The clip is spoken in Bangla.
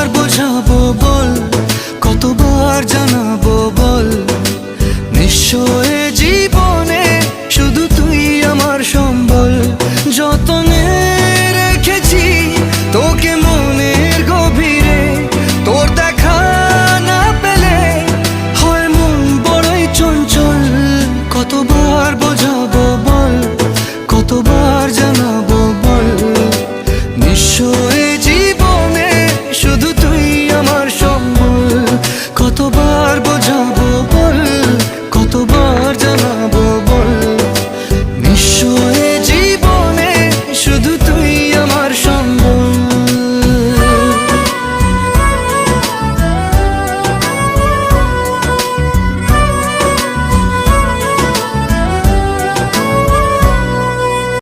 কতবার বোঝাবো বল, কতবার জানাবো বল, নিঃস্ব এ জীবনে শুধু তুই আমার সম্বল। যতনে রেখেছি তোকে মনের গভীরে, তোর দেখা না পেলে হয় মন বড়ই চঞ্চল। কতবার বোঝাবো বল, কতবার জানাবো